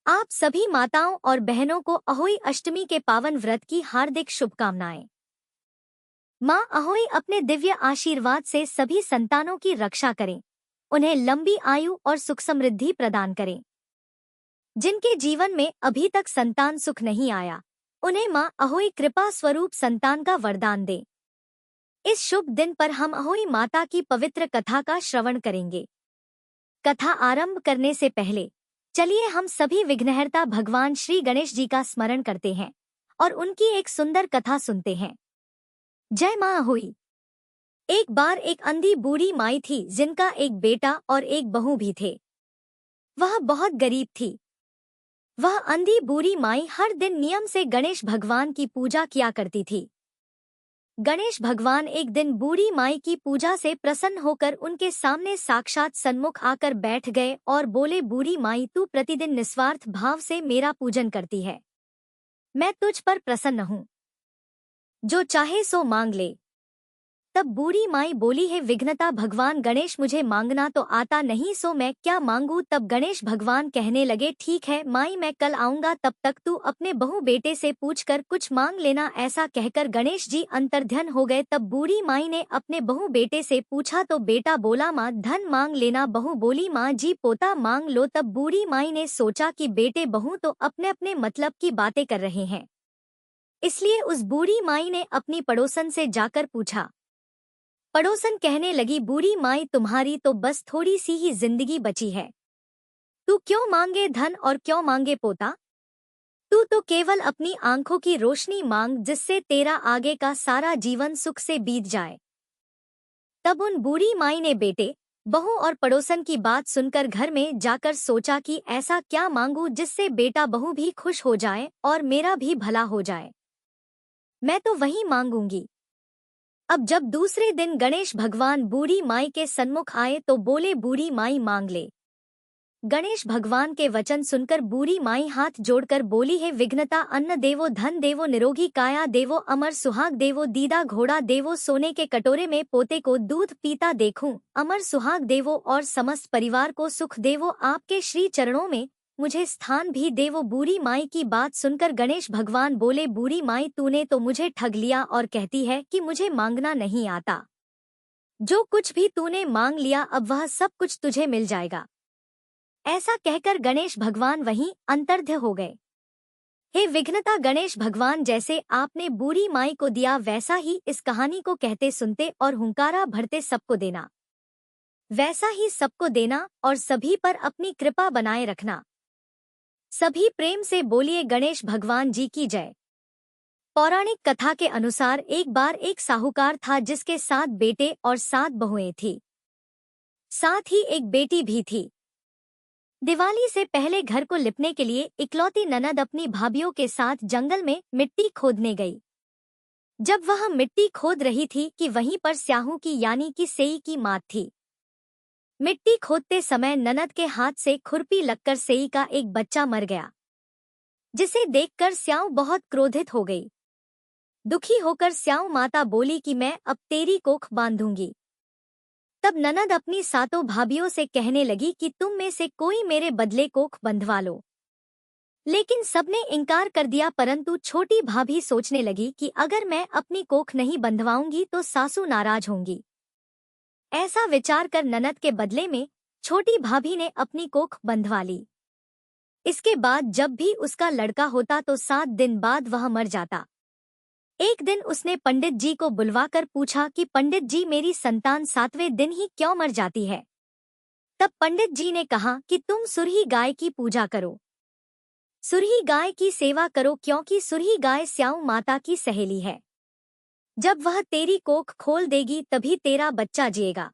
आप सभी माताओं और बहनों को अहोई अष्टमी के पावन व्रत की हार्दिक शुभकामनाएं। मां अहोई अपने दिव्य आशीर्वाद से सभी संतानों की रक्षा करें, उन्हें लंबी आयु और सुख समृद्धि प्रदान करें। जिनके जीवन में अभी तक संतान सुख नहीं आया, उन्हें मां अहोई कृपा स्वरूप संतान का वरदान दे। इस शुभ दिन पर हम अहोई माता की पवित्र कथा का श्रवण करेंगे। कथा आरंभ करने से पहले चलिए हम सभी विघ्नहर्ता भगवान श्री गणेश जी का स्मरण करते हैं और उनकी एक सुंदर कथा सुनते हैं। जय मां अहोई। एक बार एक अंधी बूढ़ी माई थी जिनका एक बेटा और एक बहू भी थे। वह बहुत गरीब थी। वह अंधी बूढ़ी माई हर दिन नियम से गणेश भगवान की पूजा किया करती थी। गणेश भगवान एक दिन बूढ़ी माई की पूजा से प्रसन्न होकर उनके सामने साक्षात सन्मुख आकर बैठ गए और बोले, बूढ़ी माई, तू प्रतिदिन निस्वार्थ भाव से मेरा पूजन करती है, मैं तुझ पर प्रसन्न हूँ, जो चाहे सो मांग ले। तब बूढ़ी माई बोली, है विघ्नता भगवान गणेश, मुझे मांगना तो आता नहीं, सो मैं क्या मांगू। तब गणेश भगवान कहने लगे, ठीक है माई, मैं कल आऊंगा, तब तक तू अपने बहू बेटे से पूछकर कुछ मांग लेना। ऐसा कहकर गणेश जी अंतर्ध्यान हो गए। तब बूढ़ी माई ने अपने बहू बेटे से पूछा तो बेटा बोला, माँ धन मांग लेना। बहू बोली, माँ जी पोता मांग लो। तब बूढ़ी माई ने सोचा कि बेटे बहू तो अपने अपने मतलब की बातें कर रहे हैं, इसलिए उस बूढ़ी माई ने अपनी पड़ोसन से जाकर पूछा। पड़ोसन कहने लगी, बूढ़ी माई तुम्हारी तो बस थोड़ी सी ही जिंदगी बची है, तू क्यों मांगे धन और क्यों मांगे पोता। तू तो केवल अपनी आंखों की रोशनी मांग, जिससे तेरा आगे का सारा जीवन सुख से बीत जाए। तब उन बूढ़ी माई ने बेटे, बहू और पड़ोसन की बात सुनकर घर में जाकर सोचा कि ऐसा क्या मांगू जिससे बेटा बहू भी खुश हो जाए और मेरा भी भला हो जाए। मैं तो वही मांगूंगी। अब जब दूसरे दिन गणेश भगवान बूढ़ी माई के सन्मुख आए तो बोले, बूढ़ी माई मांग ले। गणेश भगवान के वचन सुनकर बूढ़ी माई हाथ जोड़कर बोली, है विघ्नता, अन्न देवो, धन देवो, निरोगी काया देवो, अमर सुहाग देवो, दीदा घोड़ा देवो, सोने के कटोरे में पोते को दूध पीता देखूं, अमर सुहाग देवो और समस्त परिवार को सुख देवो, आपके श्री चरणों में मुझे स्थान भी देवो। बूढ़ी माई की बात सुनकर गणेश भगवान बोले, बूढ़ी माई तूने तो मुझे ठग लिया और कहती है कि मुझे मांगना नहीं आता। जो कुछ भी तूने मांग लिया अब वह सब कुछ तुझे मिल जाएगा। ऐसा कहकर गणेश भगवान वहीं अंतर्ध्य हो गए। हे विघ्नता, गणेश भगवान जैसे आपने बूढ़ी माई को दिया वैसा ही इस कहानी को कहते सुनते और हुंकारा भरते सबको देना, वैसा ही सबको देना और सभी पर अपनी कृपा बनाए रखना। सभी प्रेम से बोलिए, गणेश भगवान जी की जय। पौराणिक कथा के अनुसार एक बार एक साहूकार था जिसके 7 बेटे और 7 बहुएं थी, साथ ही एक बेटी भी थी। दिवाली से पहले घर को लिपने के लिए इकलौती ननद अपनी भाभीियों के साथ जंगल में मिट्टी खोदने गई। जब वह मिट्टी खोद रही थी कि वहीं पर स्याहू की यानी कि सेई की मात थी। मिट्टी खोदते समय ननद के हाथ से खुरपी लगकर सेई का एक बच्चा मर गया, जिसे देखकर स्याऊ बहुत क्रोधित हो गई। दुखी होकर स्याऊ माता बोली कि मैं अब तेरी कोख बांधूंगी। तब ननद अपनी 7 भाभीियों से कहने लगी कि तुम में से कोई मेरे बदले कोख बंधवा लो। लेकिन सबने इनकार कर दिया, परंतु छोटी भाभी सोचने लगी कि अगर मैं अपनी कोख नहीं बंधवाऊंगी तो सासू नाराज होंगी। ऐसा विचार कर ननद के बदले में छोटी भाभी ने अपनी कोख बंधवा ली। इसके बाद जब भी उसका लड़का होता तो 7 दिन बाद वह मर जाता। एक दिन उसने पंडित जी को बुलवाकर पूछा कि पंडित जी, मेरी संतान 7वें दिन ही क्यों मर जाती है। तब पंडित जी ने कहा कि तुम सुरही गाय की पूजा करो, सुरही गाय की सेवा करो, क्योंकि सुरही गाय स्याऊ माता की सहेली है। जब वह तेरी कोख खोल देगी तभी तेरा बच्चा जिएगा।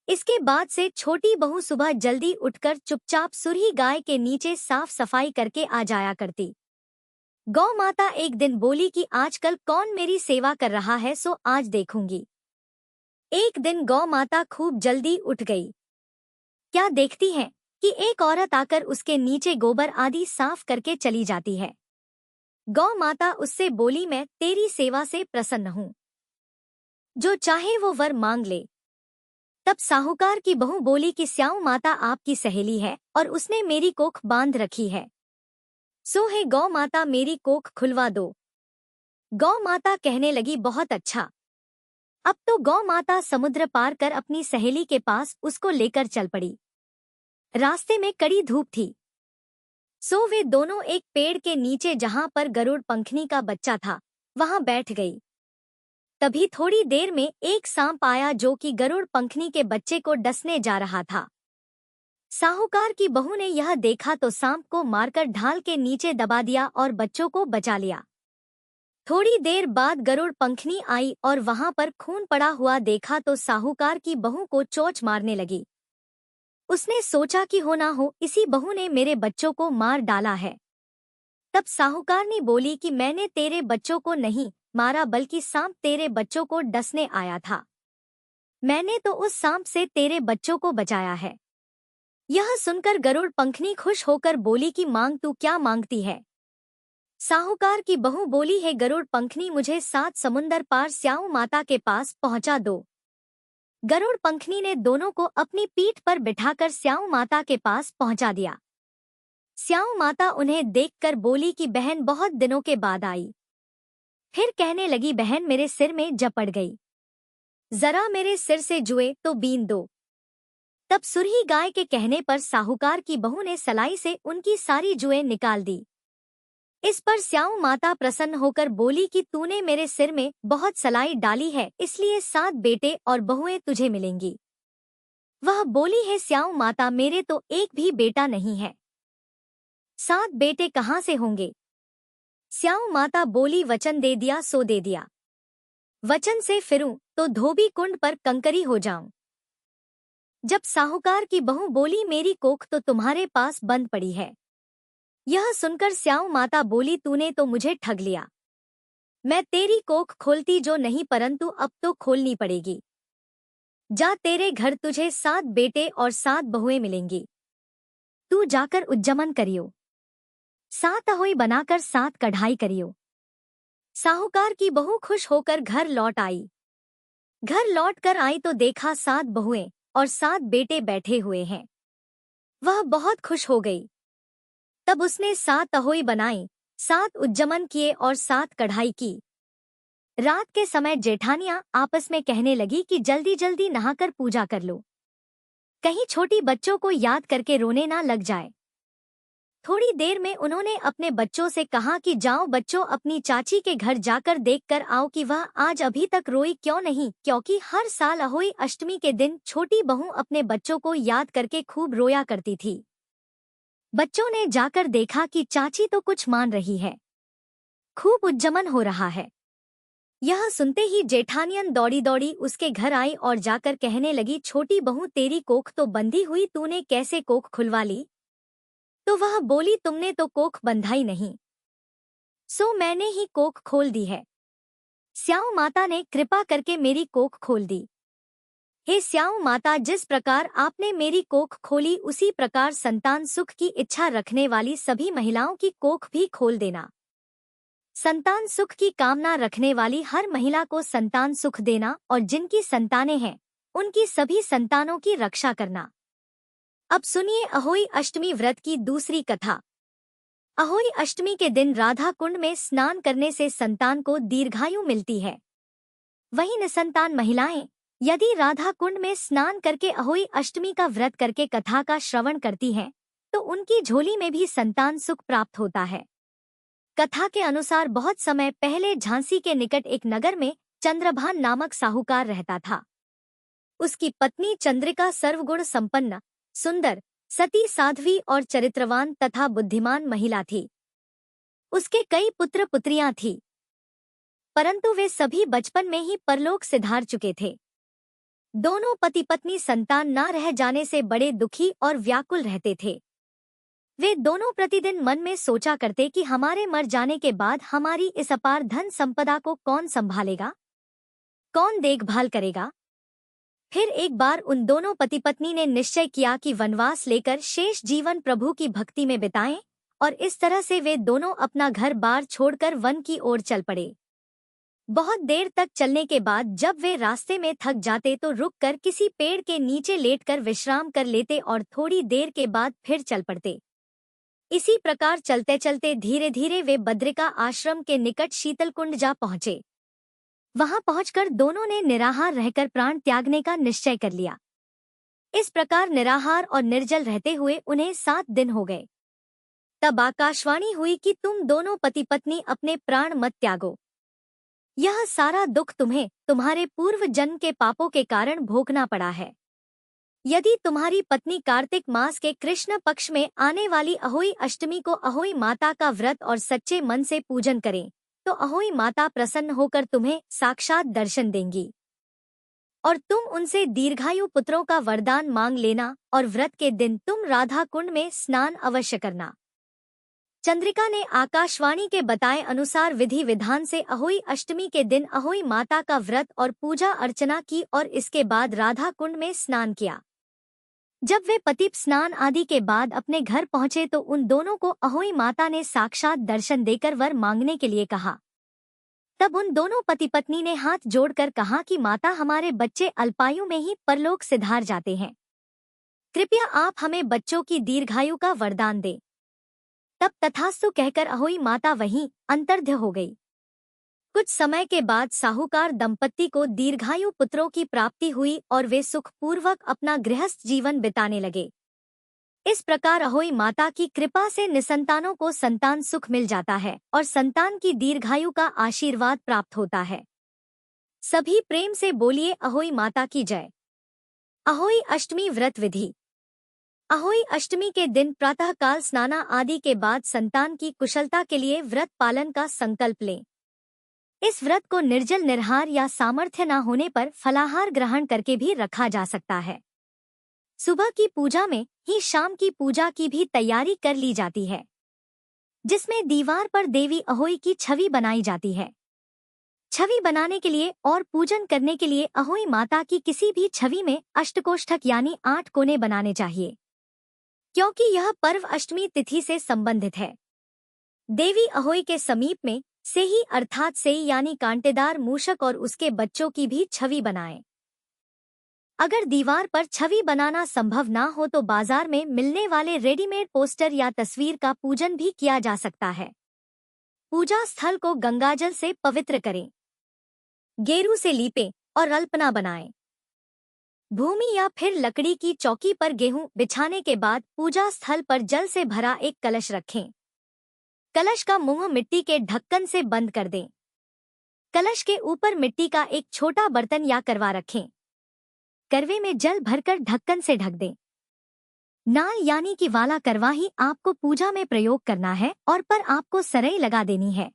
इसके बाद से छोटी बहू सुबह जल्दी उठकर चुपचाप सुरही गाय के नीचे साफ सफाई करके आ जाया करती। गौ माता एक दिन बोली कि आजकल कौन मेरी सेवा कर रहा है, सो आज देखूंगी। एक दिन गौ माता खूब जल्दी उठ गई। क्या देखती है कि एक औरत आकर उसके नीचे गोबर आदि साफ करके चली जाती है। गौ माता उससे बोली, मैं तेरी सेवा से प्रसन्न हूँ, जो चाहे वो वर मांग ले। तब साहूकार की बहू बोली कि स्याऊ माता आपकी सहेली है और उसने मेरी कोख बांध रखी है, सो हे गौ माता मेरी कोख खुलवा दो। गौ माता कहने लगी बहुत अच्छा। अब तो गौ माता समुद्र पार कर अपनी सहेली के पास उसको लेकर चल पड़ी। रास्ते में कड़ी धूप थी, सो वे दोनों एक पेड़ के नीचे जहां पर गरुड़ पंखनी का बच्चा था वहां बैठ गई। तभी थोड़ी देर में एक सांप आया जो कि गरुड़ पंखनी के बच्चे को डसने जा रहा था। साहूकार की बहू ने यह देखा तो सांप को मारकर ढाल के नीचे दबा दिया और बच्चों को बचा लिया। थोड़ी देर बाद गरुड़ पंखनी आई और वहां पर खून पड़ा हुआ देखा तो साहूकार की बहू को चोंच मारने लगी। उसने सोचा कि हो ना हो इसी बहू ने मेरे बच्चों को मार डाला है। तब साहूकारनी बोली कि मैंने तेरे बच्चों को नहीं मारा बल्कि सांप तेरे बच्चों को डसने आया था। मैंने तो उस सांप से तेरे बच्चों को बचाया है। यह सुनकर गरुड़ पंखनी खुश होकर बोली कि मांग तू क्या मांगती है। साहूकार की बहू बोली है गरुड़ पंखनी मुझे 7 समुंदर पार स्याऊ माता के पास पहुंचा दो। गरुड़ पंखनी ने दोनों को अपनी पीठ पर बिठाकर स्याऊ माता के पास पहुंचा दिया। स्याऊ माता उन्हें देखकर बोली कि बहन बहुत दिनों के बाद आई। फिर कहने लगी बहन मेरे सिर में जपड़ गई, जरा मेरे सिर से जुए तो बीन दो। तब सुरही गाय के कहने पर साहूकार की बहू ने सलाई से उनकी सारी जुएं निकाल दी। इस पर स्याऊ माता प्रसन्न होकर बोली कि तूने मेरे सिर में बहुत सलाई डाली है इसलिए 7 बेटे और बहुएं तुझे मिलेंगी। वह बोली है स्याऊ माता मेरे तो एक भी बेटा नहीं है, 7 बेटे कहाँ से होंगे। स्याऊ माता बोली वचन दे दिया सो दे दिया, वचन से फिरूं तो धोबी कुंड पर कंकरी हो जाऊं। जब साहूकार की बहू बोली मेरी कोख तो तुम्हारे पास बंद पड़ी है। यह सुनकर स्याऊ माता बोली तूने तो मुझे ठग लिया। मैं तेरी कोख खोलती जो नहीं परंतु अब तो खोलनी पड़ेगी। जा तेरे घर तुझे 7 बेटे और 7 बहुएं मिलेंगी। तू जाकर उज्जमन करियो, 7 अहोई बनाकर 7 कढ़ाई करियो। साहूकार की बहू खुश होकर घर लौट आई। घर लौट कर आई तो देखा 7 बहुएं और 7 बेटे बैठे हुए हैं। वह बहुत खुश हो गई। तब उसने 7 अहोई बनाई, 7 उज्जमन किए और 7 कढ़ाई की। रात के समय जेठानियां आपस में कहने लगी कि जल्दी जल्दी नहाकर पूजा कर लो, कहीं छोटी बच्चों को याद करके रोने ना लग जाए। थोड़ी देर में उन्होंने अपने बच्चों से कहा कि जाओ बच्चों अपनी चाची के घर जाकर देखकर आओ कि वह आज अभी तक रोई क्यों नहीं, क्योंकि हर साल अहोई अष्टमी के दिन छोटी बहू अपने बच्चों को याद करके खूब रोया करती थी। बच्चों ने जाकर देखा कि चाची तो कुछ मान रही है, खूब उज्जमन हो रहा है। यह सुनते ही जेठानियन दौड़ी दौड़ी उसके घर आई और जाकर कहने लगी छोटी बहू तेरी कोख तो बंधी हुई, तूने कैसे कोख खुलवा ली। तो वह बोली तुमने तो कोख बंधाई नहीं, सो मैंने ही कोख खोल दी है। स्याऊ माता ने कृपा करके मेरी कोख खोल दी। हे स्याऊ माता जिस प्रकार आपने मेरी कोख खोली उसी प्रकार संतान सुख की इच्छा रखने वाली सभी महिलाओं की कोख भी खोल देना। संतान सुख की कामना रखने वाली हर महिला को संतान सुख देना और जिनकी संतानें हैं उनकी सभी संतानों की रक्षा करना। अब सुनिए अहोई अष्टमी व्रत की दूसरी कथा। अहोई अष्टमी के दिन राधा कुंड में स्नान करने से संतान को दीर्घायु मिलती है। वहीं निसंतान महिलाएं यदि राधा कुंड में स्नान करके अहोई अष्टमी का व्रत करके कथा का श्रवण करती हैं, तो उनकी झोली में भी संतान सुख प्राप्त होता है। कथा के अनुसार बहुत समय पहले झांसी के निकट एक नगर में चंद्रभान नामक साहूकार रहता था। उसकी पत्नी चंद्रिका सर्वगुण संपन्न, सुंदर, सती, साध्वी और चरित्रवान तथा बुद्धिमान महिला थी। उसके कई पुत्र पुत्रियां थीं, परंतु वे सभी बचपन में ही परलोक सिधार चुके थे। दोनों पति पत्नी संतान न रह जाने से बड़े दुखी और व्याकुल रहते थे। वे दोनों प्रतिदिन मन में सोचा करते कि हमारे मर जाने के बाद हमारी इस अपार धन संपदा को कौन संभालेगा, कौन देखभाल करेगा। फिर एक बार उन दोनों पति पत्नी ने निश्चय किया कि वनवास लेकर शेष जीवन प्रभु की भक्ति में बिताएं, और इस तरह से वे दोनों अपना घर बार छोड़कर वन की ओर चल पड़े। बहुत देर तक चलने के बाद जब वे रास्ते में थक जाते तो रुककर किसी पेड़ के नीचे लेटकर विश्राम कर लेते और थोड़ी देर के बाद फिर चल पड़ते। इसी प्रकार चलते चलते धीरे धीरे वे बद्रिका आश्रम के निकट शीतलकुंड जा पहुंचे। वहां पहुंचकर दोनों ने निराहार रहकर प्राण त्यागने का निश्चय कर लिया। इस प्रकार निराहार और निर्जल रहते हुए उन्हें 7 दिन हो गए। तब आकाशवाणी हुई कि तुम दोनों पति पत्नी अपने प्राण मत त्यागो। यह सारा दुख तुम्हें तुम्हारे पूर्व जन्म के पापों के कारण भोगना पड़ा है। यदि तुम्हारी पत्नी कार्तिक मास के कृष्ण पक्ष में आने वाली अहोई अष्टमी को अहोई माता का व्रत और सच्चे मन से पूजन करें तो अहोई माता प्रसन्न होकर तुम्हें साक्षात दर्शन देंगी और तुम उनसे दीर्घायु पुत्रों का वरदान मांग लेना और व्रत के दिन तुम राधा कुंड में स्नान अवश्य करना। चंद्रिका ने आकाशवाणी के बताए अनुसार विधि विधान से अहोई अष्टमी के दिन अहोई माता का व्रत और पूजा अर्चना की और इसके बाद राधा कुंड में स्नान किया। जब वे पति स्नान आदि के बाद अपने घर पहुंचे तो उन दोनों को अहोई माता ने साक्षात दर्शन देकर वर मांगने के लिए कहा। तब उन दोनों पति पत्नी ने हाथ जोड़कर कहा कि माता, हमारे बच्चे अल्पायु में ही परलोक सिधार जाते हैं, कृपया आप हमें बच्चों की दीर्घायु का वरदान दें। तब तथास्तु कहकर अहोई माता वहीं अंतर्ध्य हो गई। कुछ समय के बाद साहूकार दंपत्ति को दीर्घायु पुत्रों की प्राप्ति हुई और वे सुखपूर्वक अपना गृहस्थ जीवन बिताने लगे। इस प्रकार अहोई माता की कृपा से निसंतानों को संतान सुख मिल जाता है और संतान की दीर्घायु का आशीर्वाद प्राप्त होता है। सभी प्रेम से बोलिए अहोई माता की जय। अहोई अष्टमी व्रत विधि। अहोई अष्टमी के दिन प्रातःकाल स्नाना आदि के बाद संतान की कुशलता के लिए व्रत पालन का संकल्प लें। इस व्रत को निर्जल निराहार या सामर्थ्य न होने पर फलाहार ग्रहण करके भी रखा जा सकता है। सुबह की पूजा में ही शाम की पूजा की भी तैयारी कर ली जाती है, जिसमें दीवार पर देवी अहोई की छवि बनाई जाती है। छवि बनाने के लिए और पूजन करने के लिए अहोई माता की किसी भी छवि में अष्टकोष्ठक यानी 8 कोने बनाने चाहिए, क्योंकि यह पर्व अष्टमी तिथि से संबंधित है। देवी अहोई के समीप में से ही अर्थात से यानी कांटेदार मूषक और उसके बच्चों की भी छवि बनाएं। अगर दीवार पर छवि बनाना संभव ना हो तो बाजार में मिलने वाले रेडीमेड पोस्टर या तस्वीर का पूजन भी किया जा सकता है। पूजा स्थल को गंगाजल से पवित्र करें, गेरू से लीपें और अल्पना बनाएं। भूमि या फिर लकड़ी की चौकी पर गेहूं बिछाने के बाद पूजा स्थल पर जल से भरा एक कलश रखें। कलश का मुंह मिट्टी के ढक्कन से बंद कर दें। कलश के ऊपर मिट्टी का एक छोटा बर्तन या करवा रखें। करवे में जल भरकर ढक्कन से ढक दें। नाल यानी कि वाला करवा ही आपको पूजा में प्रयोग करना है और पर आपको सरई लगा देनी है।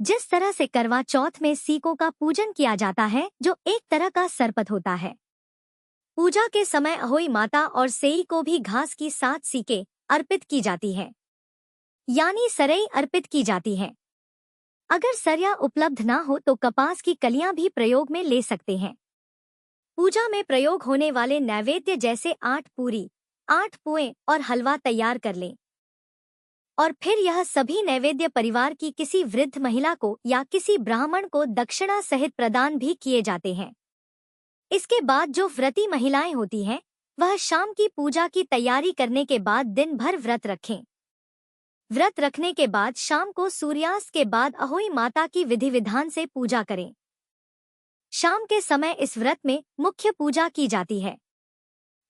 जिस तरह से करवा चौथ में सीकों का पूजन किया जाता है, जो एक तरह का सरपत होता है। पूजा के समय अहोई माता और सेई को भी घास की 7 सीकें अर्पित की जाती है, यानी सरई अर्पित की जाती है। अगर सरया उपलब्ध ना हो तो कपास की कलियां भी प्रयोग में ले सकते हैं। पूजा में प्रयोग होने वाले नैवेद्य जैसे 8 पूरी, 8 पुए और हलवा तैयार कर लें और फिर यह सभी नैवेद्य परिवार की किसी वृद्ध महिला को या किसी ब्राह्मण को दक्षिणा सहित प्रदान भी किए जाते हैं। इसके बाद जो व्रती महिलाएं होती हैं, वह शाम की पूजा की तैयारी करने के बाद दिन भर व्रत रखें। व्रत रखने के बाद शाम को सूर्यास्त के बाद अहोई माता की विधि विधान से पूजा करें। शाम के समय इस व्रत में मुख्य पूजा की जाती है।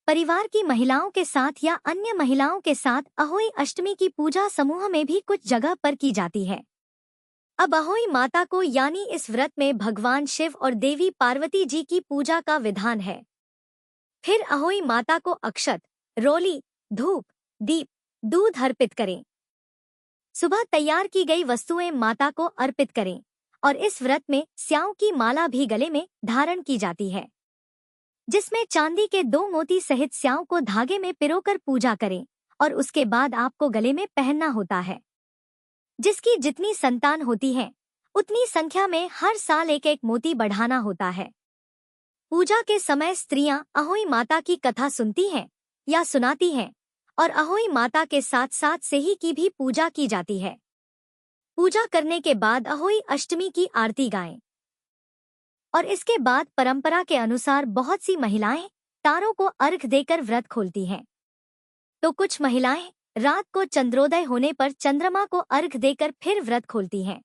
परिवार की महिलाओं के साथ या अन्य महिलाओं के साथ अहोई अष्टमी की पूजा समूह में भी कुछ जगह पर की जाती है। अब अहोई माता को यानी इस व्रत में भगवान शिव और देवी पार्वती जी की पूजा का विधान है। फिर अहोई माता को अक्षत, रोली, धूप, दीप, दूध अर्पित करें। सुबह तैयार की गई वस्तुएं माता को अर्पित करें और इस व्रत में स्याऊ की माला भी गले में धारण की जाती है, जिसमें चांदी के 2 मोती सहित स्याऊ को धागे में पिरोकर पूजा करें और उसके बाद आपको गले में पहनना होता है। जिसकी जितनी संतान होती है, उतनी संख्या में हर साल एक एक मोती बढ़ाना होता है। पूजा के समय स्त्रियां अहोई माता की कथा सुनती हैं या सुनाती हैं और अहोई माता के साथ साथ सेही की भी पूजा की जाती है। पूजा करने के बाद अहोई अष्टमी की आरती गाएं। और इसके बाद परंपरा के अनुसार बहुत सी महिलाएं तारों को अर्घ देकर व्रत खोलती हैं। तो कुछ महिलाएं रात को चंद्रोदय होने पर चंद्रमा को अर्घ देकर फिर व्रत खोलती हैं।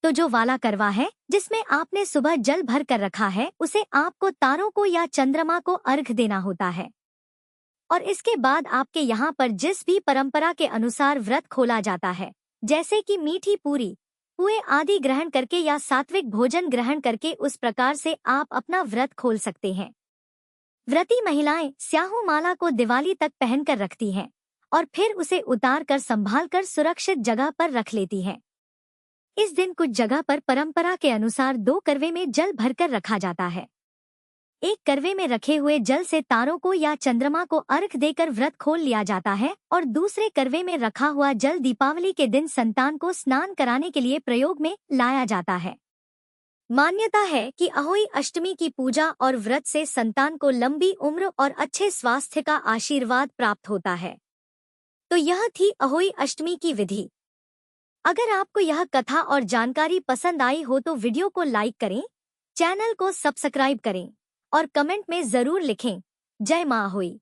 तो जो वाला करवा है, जिसमें आपने सुबह जल भर कर रखा है, उसे आपको तारों को या चंद्रमा को अर्घ देना होता है। और इसके बाद आपके यहाँ पर जिस भी परंपरा के अनुसार व्रत खोला जाता है, जैसे कि मीठी पूरी, पुए आदि ग्रहण करके या सात्विक भोजन ग्रहण करके, उस प्रकार से आप अपना व्रत खोल सकते हैं। व्रती महिलाएं स्याहू माला को दिवाली तक पहनकर रखती हैं और फिर उसे उतार कर संभाल कर सुरक्षित जगह पर रख लेती हैं। इस दिन कुछ जगह पर परंपरा के अनुसार 2 करवे में जल भरकर रखा जाता है। एक करवे में रखे हुए जल से तारों को या चंद्रमा को अर्घ देकर व्रत खोल लिया जाता है और दूसरे करवे में रखा हुआ जल दीपावली के दिन संतान को स्नान कराने के लिए प्रयोग में लाया जाता है। मान्यता है कि अहोई अष्टमी की पूजा और व्रत से संतान को लंबी उम्र और अच्छे स्वास्थ्य का आशीर्वाद प्राप्त होता है। तो यह थी अहोई अष्टमी की विधि। अगर आपको यह कथा और जानकारी पसंद आई हो तो वीडियो को लाइक करें, चैनल को सब्सक्राइब करें और कमेंट में जरूर लिखें। जय मां अहोई।